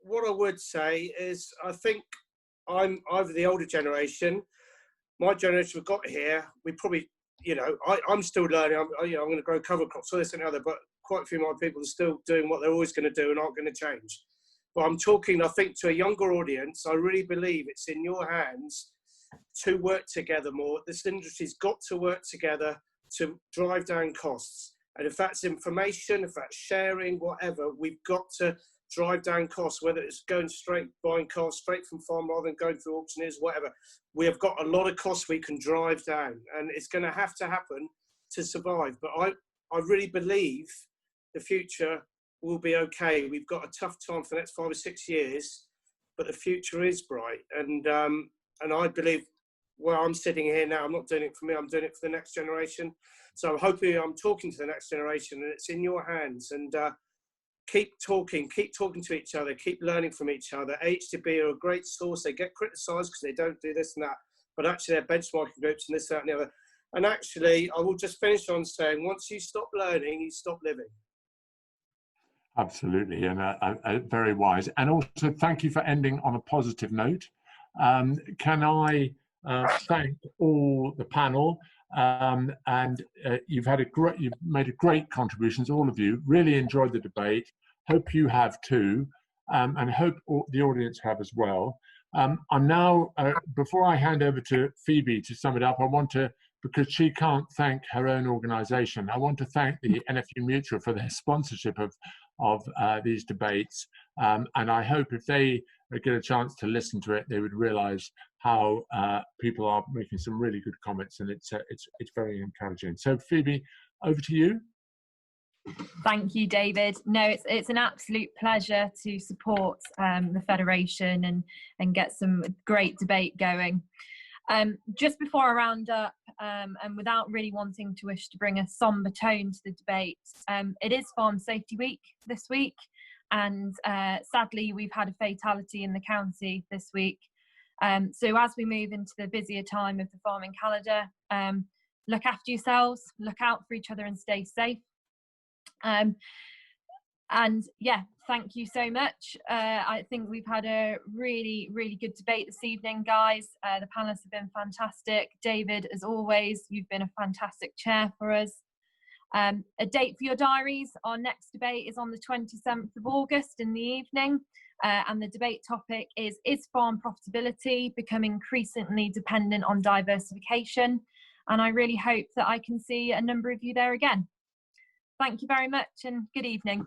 What I would say is, I think I'm over the older generation. My generation we got here, we probably, I'm still learning. I'm going to grow cover crops, all this and the other, but quite a few of my people are still doing what they're always going to do and aren't going to change. But I'm talking, I think, to a younger audience. I really believe it's in your hands to work together more. This industry's got to work together to drive down costs. And if that's information, if that's sharing, whatever, we've got to drive down costs, whether it's buying cars straight from farm rather than going through auctioneers, whatever. We have got a lot of costs we can drive down, and it's going to have to happen to survive. But I really believe the future will be okay. We've got a tough time for the next 5 or 6 years, but the future is bright. And I believe where I'm sitting here now, I'm not doing it for me, I'm doing it for the next generation. So I'm hoping I'm talking to the next generation, and it's in your hands. And keep talking to each other, keep learning from each other. HDB are a great source. They get criticised because they don't do this and that, but actually they're benchmarking groups and this, that and the other. And actually, I will just finish on saying, once you stop learning, you stop living. Absolutely, and very wise. And also, thank you for ending on a positive note. Can I thank all the panel, and you've made a great contributions, all of you. Really enjoyed the debate. Hope you have too, and hope the audience have as well. I'm now, before I hand over to Phoebe to sum it up, I want to, because she can't thank her own organisation, I want to thank the NFU Mutual for their sponsorship of these debates, and I hope if they get a chance to listen to it, they would realise how people are making some really good comments, and it's very encouraging. So Phoebe, over to you. Thank you, David. No, it's an absolute pleasure to support the Federation and get some great debate going. Just before I round up, and without really wanting to wish to bring a somber tone to the debate, it is Farm Safety Week this week, and sadly we've had a fatality in the county this week. So as we move into the busier time of the farming calendar, look after yourselves, look out for each other and stay safe. And yeah, thank you so much. I think we've had a really, really good debate this evening, guys. The panelists have been fantastic. David, as always, you've been a fantastic chair for us. A date for your diaries. Our next debate is on the 27th of August in the evening. And the debate topic is farm profitability becoming increasingly dependent on diversification? And I really hope that I can see a number of you there again. Thank you very much and good evening.